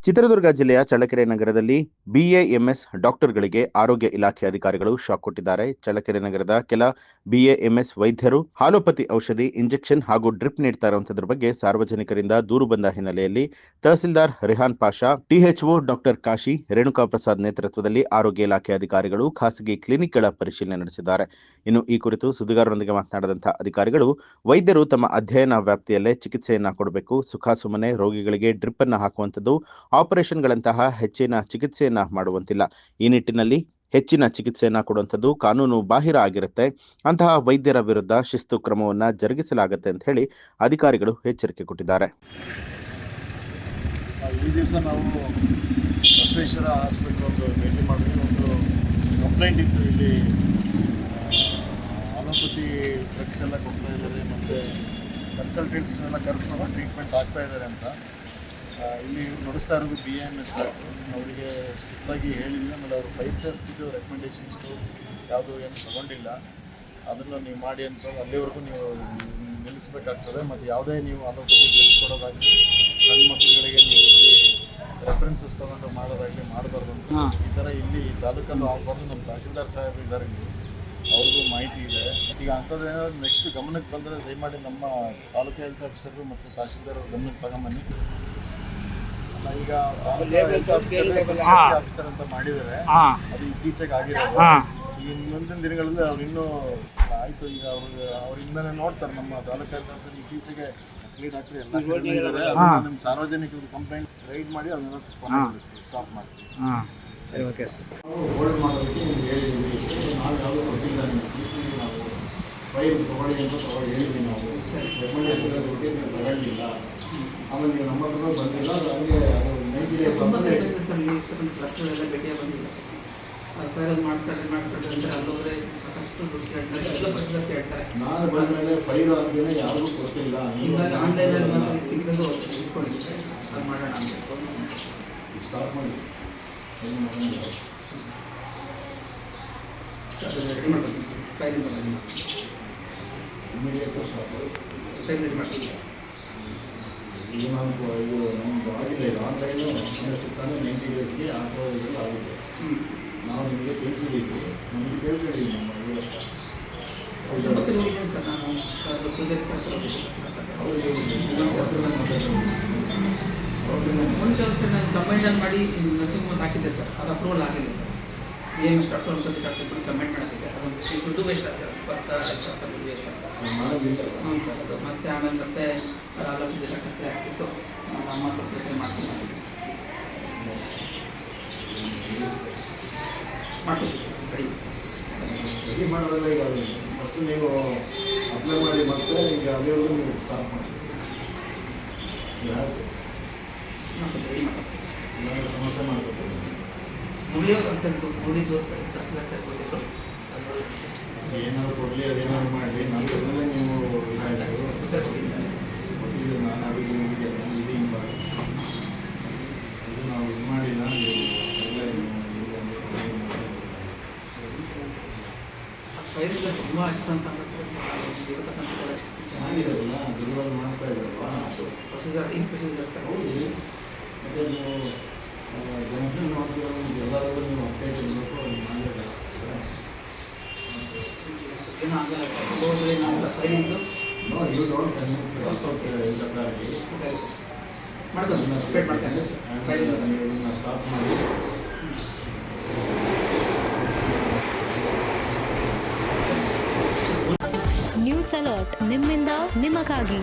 ಚಿತ್ರದುರ್ಗ ಜಿಲ್ಲೆಯ ಚಳ್ಳಕೆರೆ ನಗರದಲ್ಲಿ ಬಿಎಎಂಎಸ್ ಡಾಕ್ಟರ್ಗಳಿಗೆ ಆರೋಗ್ಯ ಇಲಾಖೆ ಅಧಿಕಾರಿಗಳು ಶಾಕ್ ಕೊಟ್ಟಿದ್ದಾರೆ. ಚಳ್ಳಕೆರೆ ನಗರದ ಕೆಲ ಬಿಎಎಂಎಸ್ ವೈದ್ಯರು ಹಾಲೋಪತಿ ಔಷಧಿ, ಇಂಜೆಕ್ಷನ್ ಹಾಗೂ ಡ್ರಿಪ್ ನೀಡ್ತಾ ಇರುವಂತದ್ರ ಬಗ್ಗೆ ಸಾರ್ವಜನಿಕರಿಂದ ದೂರು ಬಂದ ಹಿನ್ನೆಲೆಯಲ್ಲಿ ತಹಸೀಲ್ದಾರ್ ರೆಹಾನ್ ಪಾಷಾ, ಟಿಎಚ್ಒ ಡಾಕ್ಟರ್ ಕಾಶಿ, ರೇಣುಕಾ ಪ್ರಸಾದ್ ನೇತೃತ್ವದಲ್ಲಿ ಆರೋಗ್ಯ ಇಲಾಖೆ ಅಧಿಕಾರಿಗಳು ಖಾಸಗಿ ಕ್ಲಿನಿಕ್ಗಳ ಪರಿಶೀಲನೆ ನಡೆಸಿದ್ದಾರೆ. ಇನ್ನು ಈ ಕುರಿತು ಸುದ್ದಿಗಾರರೊಂದಿಗೆ ಮಾತನಾಡಿದಂತಹ ಅಧಿಕಾರಿಗಳು, ವೈದ್ಯರು ತಮ್ಮ ಅಧ್ಯಯನ ವ್ಯಾಪ್ತಿಯಲ್ಲೇ ಚಿಕಿತ್ಸೆಯನ್ನ ಕೊಡಬೇಕು. ಸುಖಾಸುಮ್ಮನೆ ರೋಗಿಗಳಿಗೆ ಡ್ರಿಪ್ ಅನ್ನು ಹಾಕುವಂಥದ್ದು, ಆಪರೇಷನ್ಗಳಂತಹ ಹೆಚ್ಚಿನ ಚಿಕಿತ್ಸೆಯನ್ನ ಮಾಡುವಂತಿಲ್ಲ. ಈ ನಿಟ್ಟಿನಲ್ಲಿ ಹೆಚ್ಚಿನ ಚಿಕಿತ್ಸೆಯನ್ನ ಕೊಡುವಂಥದ್ದು ಕಾನೂನು ಬಾಹಿರ ಆಗಿರುತ್ತೆ. ಅಂತಹ ವೈದ್ಯರ ವಿರುದ್ಧ ಶಿಸ್ತು ಕ್ರಮವನ್ನ ಜರುಗಿಸಲಾಗುತ್ತೆ ಅಂತ ಹೇಳಿ ಅಧಿಕಾರಿಗಳು ಎಚ್ಚರಿಕೆ ಕೊಟ್ಟಿದ್ದಾರೆ. ಈ ದಿವಸ ನಾವು ಬಸವೇಶ್ವರ ಹಾಸ್ಪಿಟಲ್ ಒಂದು ಭೇಟಿ ಮಾಡಿ ಒಂದು ಕಂಪ್ಲೇಂಟ್ ಇತ್ತು. ಇಲ್ಲಿ ಆಲೋಪತಿ ಡ್ರಗ್ಸ್ ಎಲ್ಲ ಕೊಡ್ತಾ ಇದ್ದಾರೆ ಮತ್ತು ಕನ್ಸಲ್ಟೆಂಟ್ಸ್ನೆಲ್ಲ ಕರೆಸ್ತಾರೆ, ಟ್ರೀಟ್ಮೆಂಟ್ ಆಗ್ತಾ ಇದ್ದಾರೆ ಅಂತ. ಇಲ್ಲಿ ನಡೆಸ್ತಾ ಇರೋದು ಬಿಎಎಂಎಸ್ ಡಾಕ್ಟ್ರು. ಅವರಿಗೆ ಸ್ಟ್ರಿಕ್ಟಾಗಿ ಹೇಳಿದ್ವಿ. ಆಮೇಲೆ ಅವರು 5 ಸ್ಟೆಪ್ಸ್ ರೆಕಮೆಂಡೇಷನ್ಸು ಯಾವುದು ಏನು ತಗೊಂಡಿಲ್ಲ, ಅದನ್ನು ನೀವು ಮಾಡಿ ಅಂತ ಅಲ್ಲಿವರೆಗೂ ನೀವು ನಿಲ್ಲಿಸಬೇಕಾಗ್ತದೆ. ಮತ್ತು ಯಾವುದೇ ನೀವು ಆಲೋಪತಿ ಡ್ರಗ್ಸ್ ಕೊಡೋದಾಗಲಿ, ಸಣ್ಣ ಮಕ್ಕಳುಗಳಿಗೆ ನೀವು ಇಲ್ಲಿ ರೆಫರೆನ್ಸಸ್ ತೊಗೊಂಡು ಮಾಡೋದಾಗಲಿ ಮಾಡಬಾರ್ದು ಅಂತ ಈ ಥರ ಇಲ್ಲಿ ತಾಲೂಕಲ್ಲೂ ಆಗಬಾರ್ದು. ನಮ್ಮ ತಹಸೀಲ್ದಾರ್ ಸಾಹೇಬರು ಇದ್ದಾರೆ, ಇಲ್ಲಿ ಅವ್ರಿಗೂ ಮಾಹಿತಿ ಇದೆ. ಈಗ ಅಂಥದ್ದೇನಾದ್ರು ನೆಕ್ಸ್ಟ್ ಗಮನಕ್ಕೆ ಬಂದರೆ ದಯಮಾಡಿ ನಮ್ಮ ತಾಲೂಕು ಹೆಲ್ತ್ ಆಫೀಸರು ಮತ್ತು ತಹಸೀಲ್ದಾರ್ ಗಮನಕ್ಕೆ ತಗೊಂಬನ್ನಿ. ಈಗ ಆಫೀಸರ್ ಅಂತ ಮಾಡಿದ್ದಾರೆ, ಅದು ಇತ್ತೀಚೆಗೆ ಆಗಿರೋದು. ಈ ಮುಂದಿನ ದಿನಗಳಲ್ಲಿ ಅವ್ರು ಇನ್ನೂ ಆಯಿತು. ಈಗ ಅವರಿಂದನೇ ನೋಡ್ತಾರೆ ನಮ್ಮ ತಾಲೂಕು ಹೆಲ್ತ್ ಆಫೀಸರ್ ಇತ್ತೀಚೆಗೆ ನಕಲಿ ಡಾಕ್ಟ್ರು ಎಲ್ಲ ಇದ್ದಾರೆ. ನಿಮ್ಮ ಸಾರ್ವಜನಿಕರು ಕಂಪ್ಲೇಂಟ್ ರೈಡ್ ಮಾಡಿ ಅದನ್ನ ಸ್ಟಾಪ್ ಮಾಡ್ತೀವಿ. ಸರಿ, ಓಕೆ ಸರ್. ನಾವು ಹೋಲ್ಡ್ ಮಾಡೋದಕ್ಕೆ ನಿಮ್ಗೆ ಹೇಳಿದ್ದೀವಿ. ನಾವು ಯಾವುದೂ ಕೊಟ್ಟಿಲ್ಲ, ನಾವು ಫೈಲ್ ತೊಗೊಳ್ಳಿ ಅಂತ ಹೇಳಿದ್ವಿ. ನಾವು ರೆಕಮೆಂಡೇಷನ್ ಬಗ್ಗೆ ನೀವು ತಗೊಳ್ಳಿಲ್ಲ. ಆಮೇಲೆ ನೀವು ನಮ್ಮ ಹತ್ರ ಬಂದಿಲ್ಲ. ಅದು ಹಂಗೆ ಅದು 90 ಡೇಸ್ ತುಂಬ ಸರಿ ಬಂದಿದೆ ಸರ್. ಇಲ್ಲಿ ಡಾಕ್ಟರ್ಗಳೆಲ್ಲ ಭೇಟಿಯಾಗಿ ಬಂದಿದೆ ಸರ್. ಫೈಲ್ ಮಾಡಿಸ್ತಾರೆ ಅಂದರೆ ಅಲ್ಲೋದ್ರೆ ಸಾಕಷ್ಟು ದುಡ್ಡು ಕೇಳ್ತಾರೆ, ಎಲ್ಲ ಪ್ರೊಸೀಜರ್ ಕೇಳ್ತಾರೆ. ನಾನು ಬಂದಮೇಲೆ ಫೈಲ್ ಆದ್ಮೇಲೆ ಯಾರಿಗೂ ಕೊಡ್ತಿಲ್ಲ. ಹೀಗಾಗಿ ಆನ್ಲೈನಲ್ಲಿ ಮಾತ್ರ ಸಿಕ್ಕಿದ್ದು ಇಟ್ಕೊಂಡಿದ್ದೆ ಸರ್. ಅದು ಮಾಡೋಣ ಅಂತ ಸ್ಟಾರ್ಟ್ ಮಾಡಿ ರೆಡಿ ಮಾಡ್ತೀನಿ ಸರ್. ಫೈಲ್ ಮಾಡ್ತೀನಿ, ಇಮಿಡಿಯೇಟ್ ಸ್ಟಾರ್ಟ್ ಫೈಲ್ ರೆಡಿ ಮಾಡ್ತೀನಿ. ಇದು ನಮ್ಮದು ಆಗಿದೆ. ಇದು ಆನ್ಲೈನು ಇನ್ನಷ್ಟು ತಾನೇ 90 ಡೇಸ್ಗೆ ಹಾಕೋದ್ರಲ್ಲಿ ಆಗಿದೆ. ನಾವು ನಿಮಗೆ ತಿಳಿಸಿದ್ದೀವಿ, ನಮಗೆ ಕೇಳ್ಬೇಡಿ. ನಮ್ಮ ತುಂಬ ಸರಿ ಹೋಗಿದ್ದೇನೆ ಸರ್. ನಾನು ಪೂಜಾರಿ ಸರ್ ಅವರಿಗೆ ಮುಂಚೆ ಸರ್ ನಾನು ಕಂಬೈಂಡಲ್ಲಿ ಮಾಡಿ ನರ್ಸಿಂಗ್ ಹೋಮ್ ಹಾಕಿದ್ದೆ ಸರ್. ಅದು ಅಪ್ರೂವಲ್ ಆಗಿಲ್ಲ ಸರ್. ಬಿಎಎಂಎಸ್ ಡಾಕ್ಟರ್ ಅನ್ಕೋತಿ ಡಾಕ್ಟರ್ ಕಂಬೈಂಡ್ ಮಾಡಿದ್ದೆ. ಅದೊಂದು ದುಡ್ಡು ವೇಸ್ಟ್ ಆಗಿದೆ ಸರ್. 25,000 ದುಡ್ಡು ವೇಸ್ಟ್ ಆಗಿದೆ ಸರ್. ಹ್ಞೂ ಸರ್. ಅದು ಮತ್ತೆ ಆಮೇಲೆ ಮತ್ತೆ ಆಲೋಪತಿ ಡಾಕ್ಟರ್ಸೇ ಆಗ್ತಿತ್ತು. ಅಮ್ಮ ಕೊಟ್ಟು ಮಾಡ್ತೀನಿ ರೆಡಿ ಮಾಡೋದಲ್ಲ. ಈಗ ಫಸ್ಟ್ ನೀವು ಅಪ್ಲೈ ಮಾಡಿ, ಮತ್ತೆ ಈಗ ಅಲ್ಲಿವರೆಗೂ ನೀವು ಸ್ಟಾರ್ಟ್ ಮಾಡಿ. ಏನಾದರೂ ಸಮಸ್ಯೆ ಮಾಡ್ಕೊತೀವಿ. ಮುಗಿಯೋದು ಸರ್. ನೋಡಿದ್ದು ಸರ್, ತಹಸೀಲ್ದಾರ್ ಸರ್ ಕೊಟ್ಟಿದ್ರು. ಏನಾದ್ರು ಕೊಡಲಿ, ಅದೇನಾದ್ರು ಮಾಡಲಿ, ನಮ್ಮದಲ್ಲೇ ನೀವು ಇದಾಯಿತು ಕೊಟ್ಟಿದ್ದು. ನಾನು ಅದಕ್ಕೆ ನಿಮಗೆ ಇದು ಹಿಂಗೆ ಮಾಡಿ ಇದು ನಾವು ಇದು ಮಾಡಿಲ್ಲ. ಫೈಲಿಂದ ತುಂಬ ಎಕ್ಸ್ಪೆನ್ಸ್ ಆಗ್ತದೆ ಸರ್. ಇರತಕ್ಕಂಥದ್ದೆಲ್ಲ ಚೆನ್ನಾಗಿರೋಲ್ಲ, ಡೆಲಿವರಿ ಮಾಡ್ತಾ ಇದ್ದಾರಲ್ಲ, ಪ್ರೊಸೀಜರ್ ಈ ಪ್ರೊಸೀಜರ್ ಸರ್. ಹೌದು. ಮತ್ತು ನೀವು ಜನರಲ್ ಮಾಡ್ತಿರೋ ಎಲ್ಲರಿಗೂ ನೀವು ಅಪ್ಡೇಟ್ ಇರಬೇಕು. ಅದು ಮಾಡಲೇಬೇಕು. ಏನೂ ಆಗಲ್ಲ ಸರ್. ಸಿಗೋದ್ರೆ ಏನಾಗಲ್ಲ ಫೈಲಿಂದು. ನೋ, ಯು ಡೋಂಟ್ ಕನ್ವಿನ್ಸ್ ಇದಕ್ಕಾಗಿ ಸರಿ ಮಾಡ್ಕೊಂಡು ಅಪ್ಡೇಟ್ ಮಾಡ್ಕೊಂಡು ಸರ್. ಫೈಲಿಂದ ಇದನ್ನು ಸ್ಟಾಪ್ ಮಾಡಿ. ನ್ಯೂಸ್ ಅಲರ್ಟ್, ನಿಮ್ಮಿಂದ ನಿಮಗಾಗಿ.